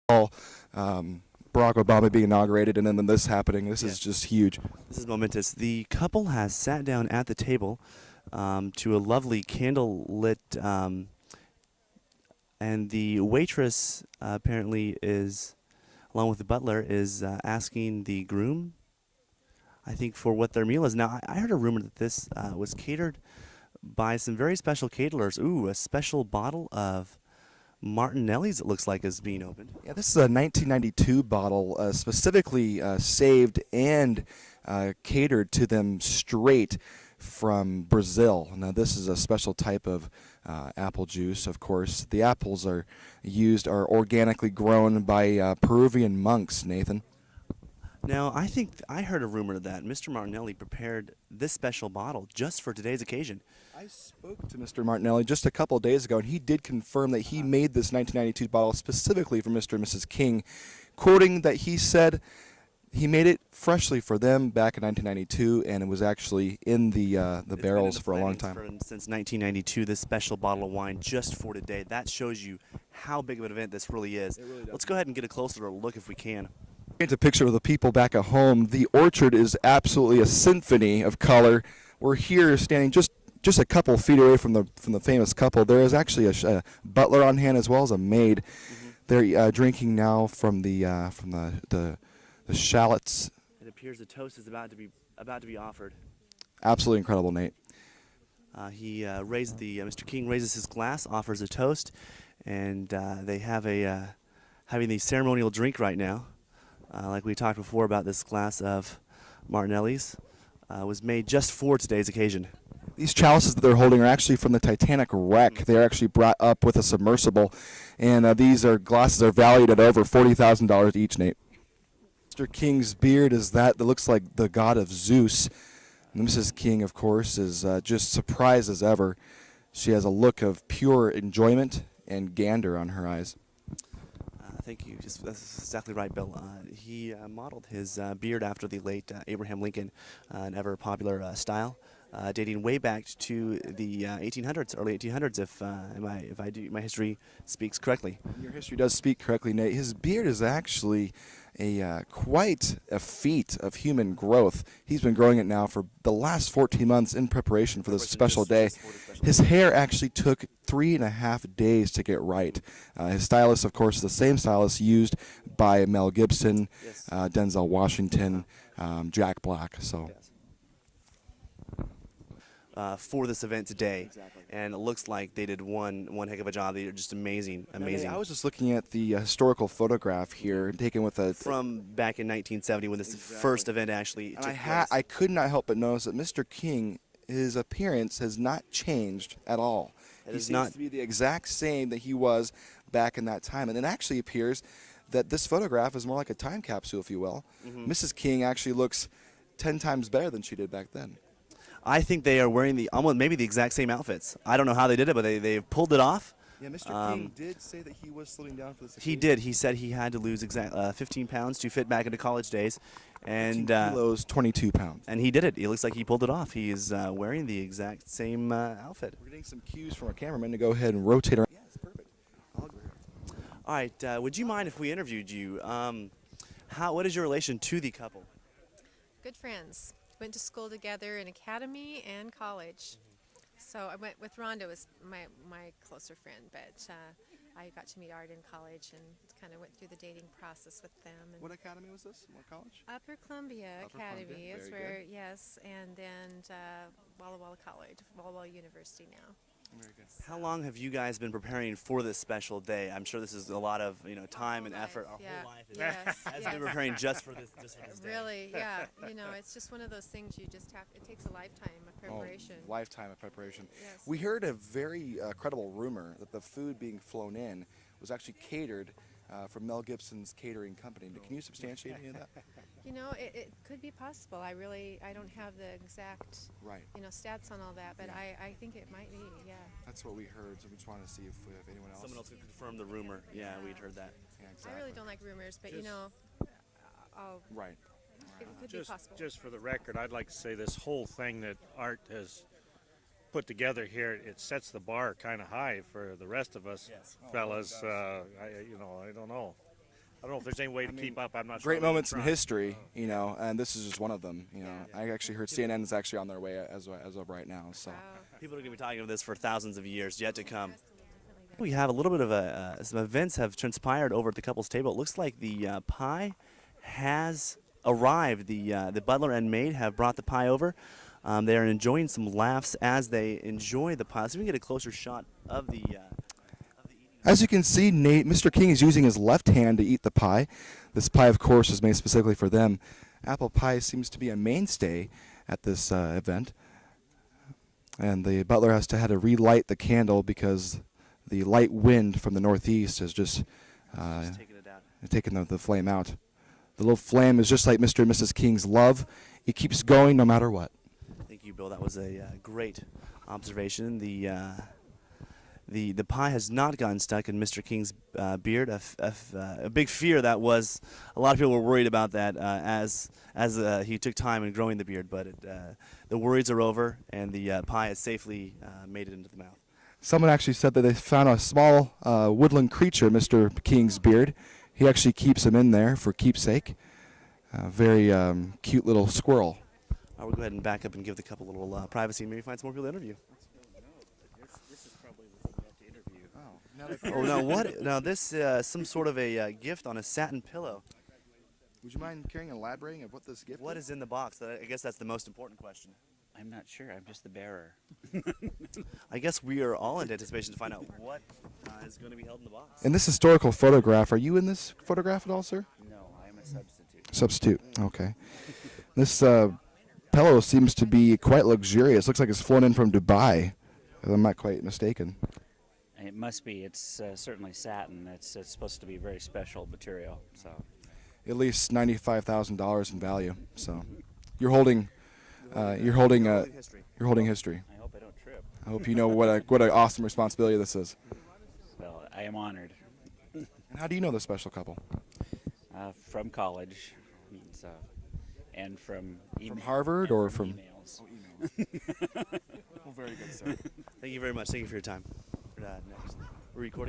Barack Obama being inaugurated, and then this happening. This is Yes. just huge. This is momentous. The couple has sat down at the table to a lovely candle-lit, and the waitress apparently is, along with the butler, is asking the groom, I think, for what their meal is. Now, I heard a rumor that this was catered by some very special caterers. Ooh, a special bottle of Martinelli's, it looks like, is being opened. Yeah, this is a 1992 bottle, specifically saved and catered to them straight from Brazil. Now, this is a special type of apple juice, of course. The apples are organically grown by Peruvian monks, Nathan. Now, I think I heard a rumor that Mr. Martinelli prepared this special bottle just for today's occasion. I spoke to Mr. Martinelli just a couple of days ago, and he did confirm that he made this 1992 bottle specifically for Mr. and Mrs. King, quoting that he said he made it freshly for them back in 1992, and it was actually in the It's barrels been in the for a long plannings time. since 1992, this special bottle of wine just for today. That shows you how big of an event this really is. Let's go ahead and get a closer look if we can. Paint a picture of the people back at home. The orchard is absolutely a symphony of color. We're here standing just a couple feet away from the famous couple. There is actually a butler on hand as well as a maid. Mm-hmm. They're drinking now from the shallots. It appears the toast is about to be offered. Absolutely incredible, Nate. Mr. King raises his glass, offers a toast, and they have having the ceremonial drink right now. Like we talked before about, this glass of Martinelli's was made just for today's occasion. These chalices that they're holding are actually from the Titanic wreck. They're actually brought up with a submersible, and these glasses are valued at over $40,000 each, Nate. Mr. King's beard is that looks like the god of Zeus. And Mrs. King, of course, is just surprised as ever. She has a look of pure enjoyment and gander on her eyes. Thank you. That's exactly right, Bill. He modeled his beard after the late Abraham Lincoln, an ever popular style, dating way back to the 1800s, early 1800s, if my history speaks correctly. Your history does speak correctly, Nate. His beard is actually quite a feat of human growth. He's been growing it now for the last 14 months in preparation for this special day. His hair actually took 3.5 days to get right. His stylist, of course, is the same stylist used by Mel Gibson, Yes. Denzel Washington, Jack Black. So. Yes. For this event today, Exactly. And it looks like they did one heck of a job. They're just amazing. I was just looking at the historical photograph here taken with a From back in 1970 when this first event actually took and place. I could not help but notice that Mr. King, his appearance has not changed at all. It He is seems not. to be the exact same that he was back in that time. And it actually appears that this photograph is more like a time capsule, if you will. Mm-hmm. Mrs. King actually looks 10 times better than she did back then. I think they are wearing maybe the exact same outfits. I don't know how they did it, but they've pulled it off. Yeah, Mr. King did say that he was slimming down for this He occasion. did. He said he had to lose 15 pounds to fit back into college days, 15 and kilos, 22 pounds. and he did it. It looks like he pulled it off. He is wearing the exact same outfit. We're getting some cues from our cameraman to go ahead and rotate around. Yeah, it's perfect. I'll agree. All right. Would you mind if we interviewed you? What is your relation to the couple? Good friends. Went to school together in academy and college. So I went with Rhonda, was my closer friend, but I got to meet Art in college and kind of went through the dating process with them. And What academy was this? What college? Upper Columbia Upper Academy Columbia, is very where, good. yes, and then Walla Walla College, Walla Walla University now. Very good. How long have you guys been preparing for this special day? I'm sure this is a lot of time and effort. Our Yeah. whole life Yes, has been preparing just for this day. Really, yeah. It's just one of those things you just have. It takes a lifetime of preparation. Oh, lifetime of preparation. Yes. We heard a very credible rumor that the food being flown in was actually catered from Mel Gibson's catering company. Can you substantiate any of that? It could be possible. I don't have the exact, Right. stats on all that, but Yeah. I think it might be, yeah. That's what we heard, so we just wanted to see if we have anyone else. Someone else could confirm the rumor. Yeah, we'd heard that. Yeah, I exactly. really don't like rumors, but Right. it could be possible. Just for the record, I'd like to say this whole thing that Art has put together here, it sets the bar kind of high for the rest of us Yes. fellas. I don't know. I don't know if there's any way to keep up. I'm not sure. Great moments in Try. history, and this is just one of them. I actually heard CNN is actually on their way as of right now. So. Wow. People are going to be talking about this for thousands of years yet to come. We have a little bit of some events have transpired over at the couple's table. It looks like the pie has arrived. The butler and maid have brought the pie over. They are enjoying some laughs as they enjoy the pie. So we can get a closer shot of the eating. As you can see, Mr. King is using his left hand to eat the pie. This pie, of course, is made specifically for them. Apple pie seems to be a mainstay at this event. And the butler has had to relight the candle because the light wind from the northeast has just Taking it out. taken the flame out. The little flame is just like Mr. and Mrs. King's love. It keeps going no matter what. Thank you, Bill. That was a great observation. The pie has not gotten stuck in Mr. King's beard. A big fear that was. A lot of people were worried about that as he took time in growing the beard, but the worries are over, and the pie has safely made it into the mouth. Someone actually said that they found a small woodland creature, Mr. King's beard. He actually keeps him in there for keepsake. Very cute little squirrel. We'll go ahead and back up and give the couple a little privacy and maybe find some more people to interview. This is probably the thing you have to interview. Oh, now what? Now this some sort of a gift on a satin pillow. Would you mind carrying and elaborating of what this gift What is in the box? I guess that's the most important question. I'm not sure. I'm just the bearer. I guess we are all in anticipation to find out what is going to be held in the box. In this historical photograph, are you in this photograph at all, sir? No, I'm a substitute. Substitute. Okay. This pillow seems to be quite luxurious. Looks like it's flown in from Dubai, if I'm not quite mistaken. It must be. It's certainly satin. It's supposed to be very special material. So At least $95,000 in value. So, you're holding history. You're holding history. I hope I don't trip. I hope you know what an awesome responsibility this is. Well, I am honored. And how do you know this special couple? From college, so, and from From Harvard or from? emails. Well, very good, sir. Thank you very much. Thank you for your time. Next, we're recording.